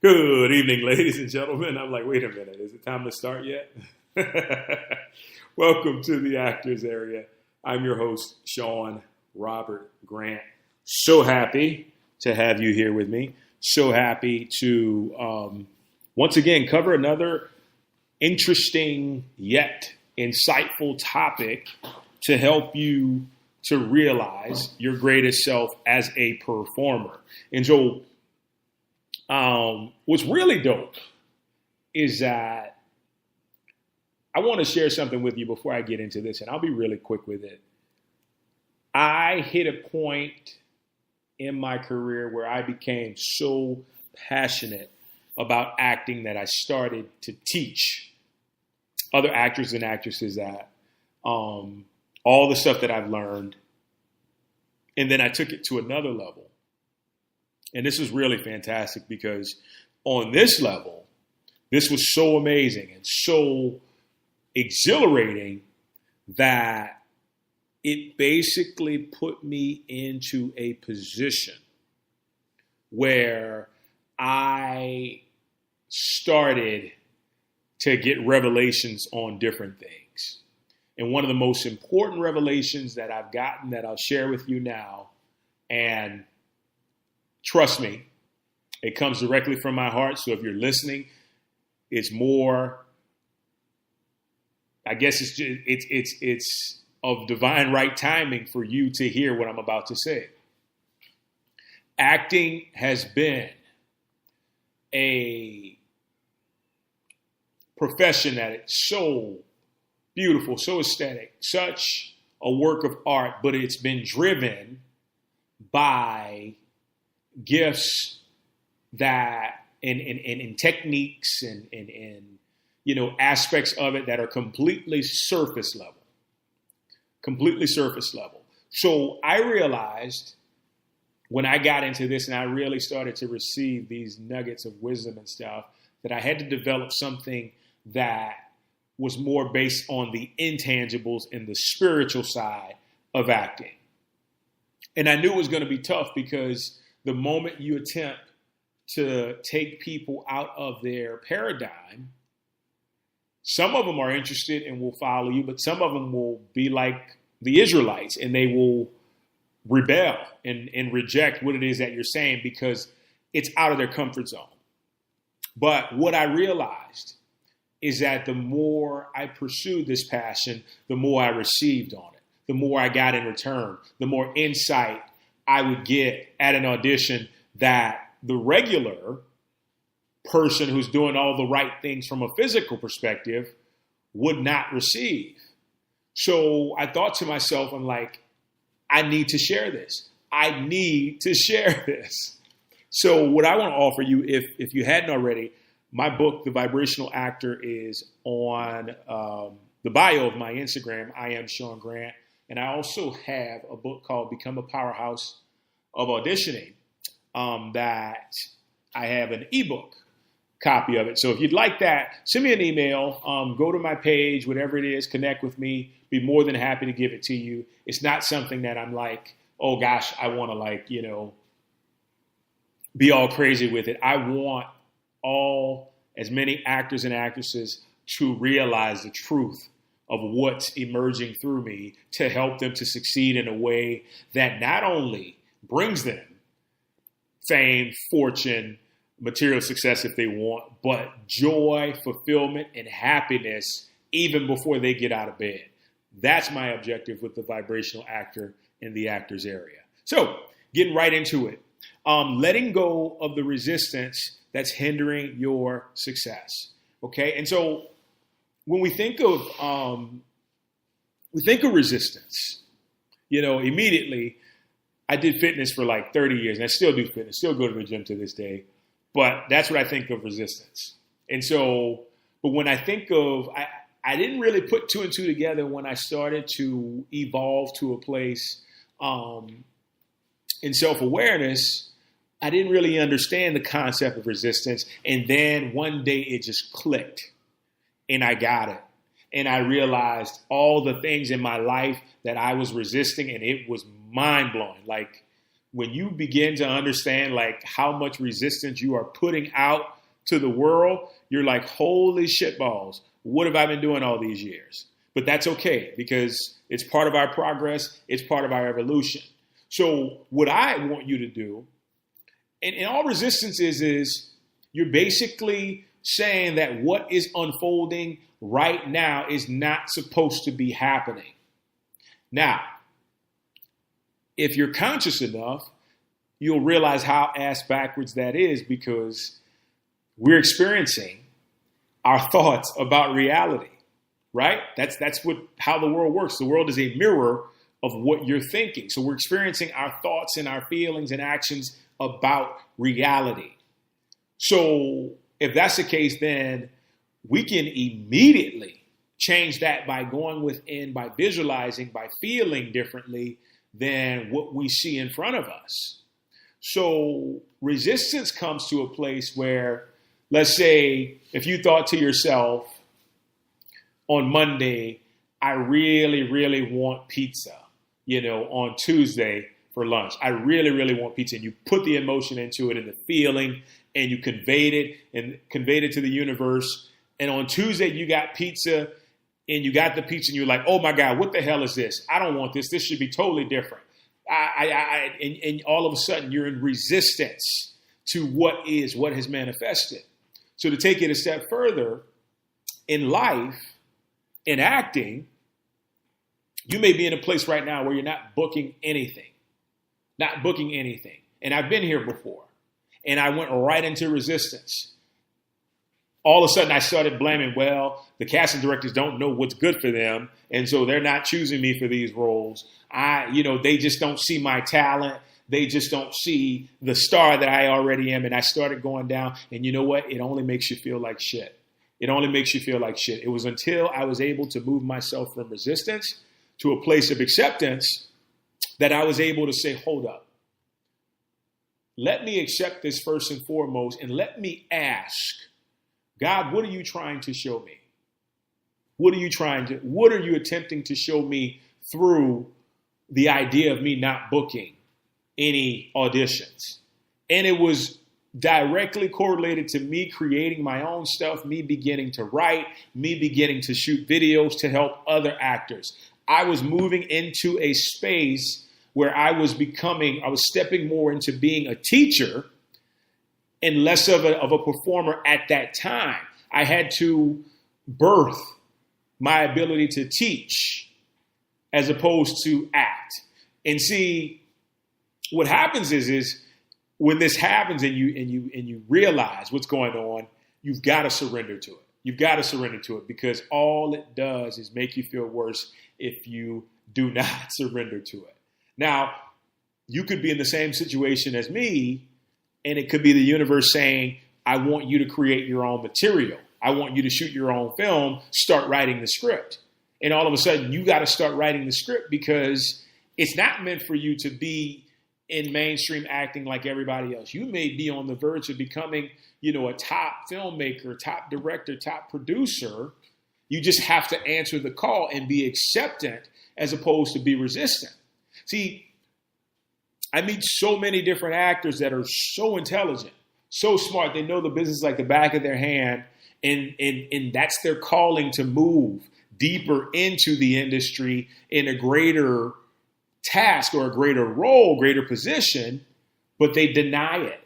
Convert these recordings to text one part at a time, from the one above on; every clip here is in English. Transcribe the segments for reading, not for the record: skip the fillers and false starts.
Good evening, ladies and gentlemen. I'm like, wait a minute, is it time to start yet? Welcome to the Actors Area. I'm your host, Sean Robert Grant. So happy to have you here with me. So happy to once again cover another interesting yet insightful topic to help you to realize your greatest self as a performer. And so what's really dope is that I want to share something with you before I get into this, and I'll be really quick with it. I hit a point in my career where I became so passionate about acting that I started to teach other actors and actresses that all the stuff that I've learned, and then I took it to another level. And this was really fantastic because on this level, this was so amazing and so exhilarating that it basically put me into a position where I started to get revelations on different things. And one of the most important revelations that I've gotten that I'll share with you now, and trust me, it comes directly from my heart. So if you're listening, it's more, I guess it's of divine right timing for you to hear what I'm about to say. Acting has been a profession that it's so beautiful, so aesthetic, such a work of art, but it's been driven by gifts that and techniques and aspects of it that are completely surface level. So I realized when I got into this and I really started to receive these nuggets of wisdom and stuff that I had to develop something that was more based on the intangibles and the spiritual side of acting. And I knew it was going to be tough because the moment you attempt to take people out of their paradigm, some of them are interested and will follow you, but some of them will be like the Israelites and they will rebel and reject what it is that you're saying because it's out of their comfort zone. But what I realized is that the more I pursued this passion, the more I received on it, the more I got in return, the more insight I would get at an audition that the regular person who's doing all the right things from a physical perspective would not receive. So I thought to myself, I'm like, I need to share this. I need to share this. So what I want to offer you, if you hadn't already, my book, The Vibrational Actor, is on the bio of my Instagram. I am Sean Grant. And I also have a book called Become a Powerhouse of Auditioning that I have an ebook copy of it. So if you'd like that, send me an email, go to my page, whatever it is, connect with me, be more than happy to give it to you. It's not something that I'm like, oh gosh, I want to be all crazy with it. I want as many actors and actresses to realize the truth of what's emerging through me to help them to succeed in a way that not only brings them fame, fortune, material success if they want, but joy, fulfillment, and happiness even before they get out of bed. That's my objective with the Vibrational Actor in the Actors Area. So getting right into it. Letting go of the resistance that's hindering your success. Okay. And so when we think of resistance, immediately I did fitness for like 30 years and I still do fitness, still go to the gym to this day, but that's what I think of resistance. And so, but when I think of, I didn't really put two and two together when I started to evolve to a place in self-awareness. I didn't really understand the concept of resistance. And then one day it just clicked and I got it. And I realized all the things in my life that I was resisting, and it was mind blowing. Like when you begin to understand like how much resistance you are putting out to the world, you're like, holy shit balls, what have I been doing all these years? But that's okay because it's part of our progress. It's part of our evolution. So what I want you to do, and all resistance is you're basically saying that what is unfolding right now is not supposed to be happening. Now, if you're conscious enough, you'll realize how ass backwards that is because we're experiencing our thoughts about reality, right? That's how the world works. The world is a mirror of what you're thinking. So we're experiencing our thoughts and our feelings and actions about reality. So if that's the case, then we can immediately change that by going within, by visualizing, by feeling differently than what we see in front of us. So resistance comes to a place where, let's say, if you thought to yourself on Monday, I really, really want pizza, on Tuesday for lunch. I really, really want pizza. And you put the emotion into it and the feeling and you conveyed it to the universe. And on Tuesday, you got pizza and you got the pizza and you're like, oh my God, what the hell is this? I don't want this. This should be totally different. And all of a sudden you're in resistance to what has manifested. So to take it a step further, in life, in acting, you may be in a place right now where you're not booking anything. And I've been here before. And I went right into resistance. All of a sudden I started blaming, the casting directors don't know what's good for them. And so they're not choosing me for these roles. They just don't see my talent. They just don't see the star that I already am. And I started going down. And you know what? It only makes you feel like shit. It was until I was able to move myself from resistance to a place of acceptance that I was able to say, hold up. Let me accept this first and foremost. And let me ask, God, what are you trying to show me? What are you attempting to show me through the idea of me not booking any auditions? And it was directly correlated to me creating my own stuff, me beginning to write, me beginning to shoot videos to help other actors. I was moving into a space where I was stepping more into being a teacher and less of a performer at that time. I had to birth my ability to teach as opposed to act. And see, what happens is when this happens and you realize what's going on, you've got to surrender to it. Because all it does is make you feel worse if you do not surrender to it. Now, you could be in the same situation as me, and it could be the universe saying, I want you to create your own material. I want you to shoot your own film, start writing the script. And all of a sudden, you got to start writing the script because it's not meant for you to be in mainstream acting like everybody else. You may be on the verge of becoming, a top filmmaker, top director, top producer. You just have to answer the call and be acceptant as opposed to be resistant. See, I meet so many different actors that are so intelligent, so smart. They know the business like the back of their hand, and that's their calling to move deeper into the industry in a greater task or a greater role, greater position, but they deny it.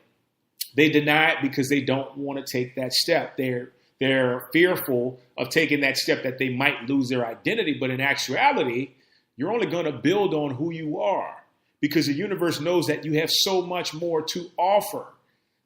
They deny it because they don't want to take that step. They're fearful of taking that step that they might lose their identity, but in actuality, you're only going to build on who you are because the universe knows that you have so much more to offer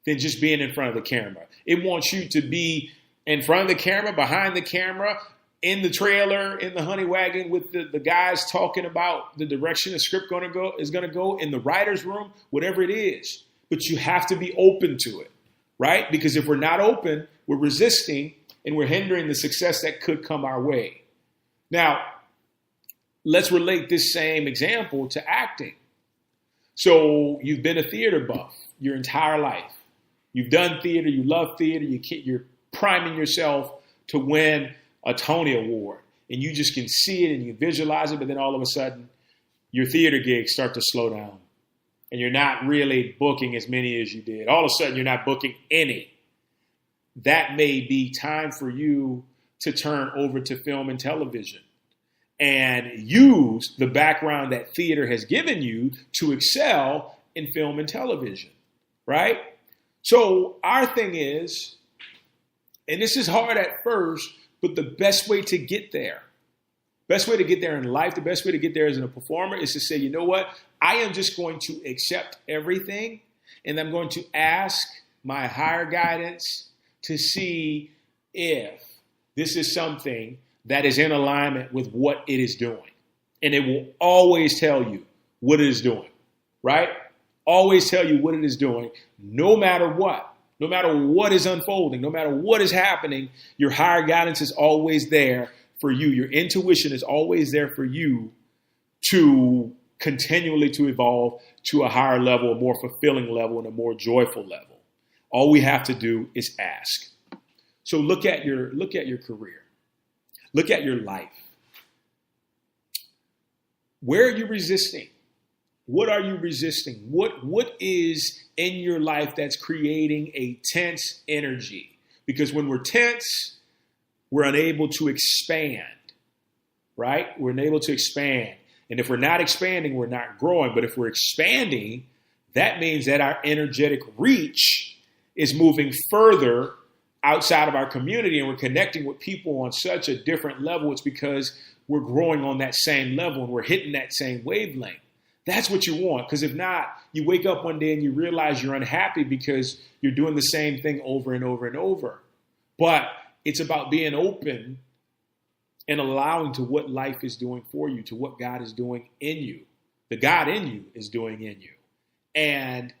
than just being in front of the camera. It wants you to be in front of the camera, behind the camera, in the trailer, in the honey wagon with the guys talking about the direction the script is going to go in the writer's room, whatever it is. But you have to be open to it, right? Because if we're not open, we're resisting and we're hindering the success that could come our way. Now, let's relate this same example to acting. So you've been a theater buff your entire life. You've done theater. You love theater. You're priming yourself to win a Tony Award. And you just can see it and you visualize it. But then all of a sudden, your theater gigs start to slow down. and you're not really booking as many as you did. All of a sudden, you're not booking any. That may be time for you to turn over to film and television and use the background that theater has given you to excel in film and television, right? So our thing is, and this is hard at first, but the best way to get there, best way to get there in life, the best way to get there as a performer is to say, you know what? I am just going to accept everything, and I'm going to ask my higher guidance to see if this is something that is in alignment with what it is doing. And it will always tell you what it is doing, right? Always tell you what it is doing, no matter what. No matter what is unfolding, no matter what is happening, your higher guidance is always there for you. Your intuition is always there for you to continually to evolve to a higher level, a more fulfilling level, and a more joyful level. All we have to do is ask. So look at your career. Look at your life. Where are you resisting? What are you resisting? What is in your life that's creating a tense energy? Because when we're tense, we're unable to expand, right? We're unable to expand. And if we're not expanding, we're not growing. But if we're expanding, that means that our energetic reach is moving further outside of our community, and we're connecting with people on such a different level. It's because we're growing on that same level and we're hitting that same wavelength. That's what you want, because if not, you wake up one day and you realize you're unhappy because you're doing the same thing over and over and over. But it's about being open and allowing to what life is doing for you, to what God is doing in you. The God in you is doing in you. And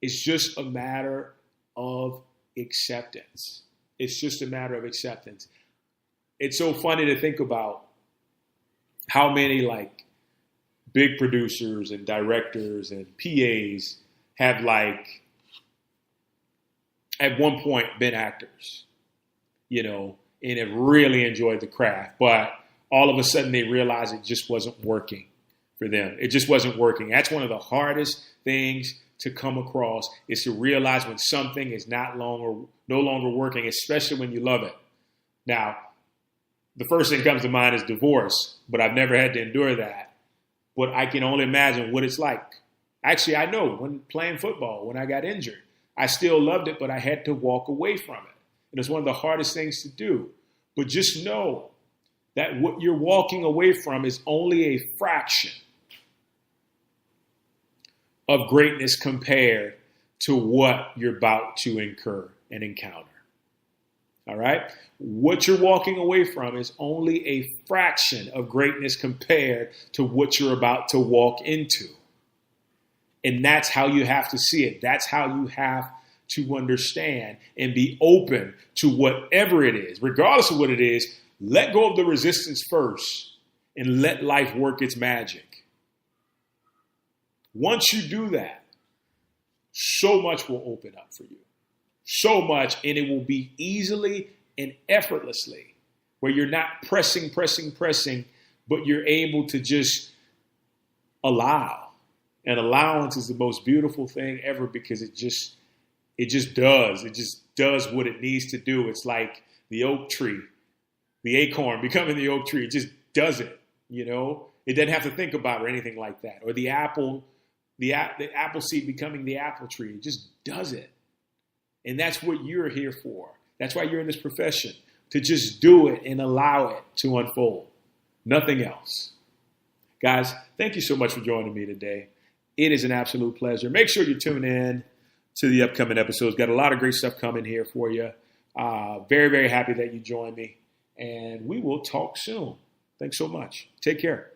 it's just a matter of acceptance. It's just a matter of acceptance. It's so funny to think about how many big producers and directors and PAs have at one point been actors, and have really enjoyed the craft. But all of a sudden they realize it just wasn't working for them. It just wasn't working. That's one of the hardest things to come across, is to realize when something is no longer working, especially when you love it. Now, the first thing that comes to mind is divorce, but I've never had to endure that. But I can only imagine what it's like. Actually, I know when playing football, when I got injured, I still loved it, but I had to walk away from it. And it's one of the hardest things to do. But just know that what you're walking away from is only a fraction of greatness compared to what you're about to incur and encounter. All right? What you're walking away from is only a fraction of greatness compared to what you're about to walk into. And that's how you have to see it. That's how you have to understand and be open to whatever it is. Regardless of what it is, let go of the resistance first and let life work its magic. Once you do that, so much will open up for you. So much, and it will be easily and effortlessly, where you're not pressing, but you're able to just allow. And allowance is the most beautiful thing ever, because it just does what it needs to do. It's like the oak tree, the acorn becoming the oak tree. It just does it, It doesn't have to think about it or anything like that. Or the apple seed becoming the apple tree. It just does it. And that's what you're here for. That's why you're in this profession, to just do it and allow it to unfold. Nothing else. Guys, thank you so much for joining me today. It is an absolute pleasure. Make sure you tune in to the upcoming episodes. Got a lot of great stuff coming here for you. Very, very happy that you joined me. And we will talk soon. Thanks so much. Take care.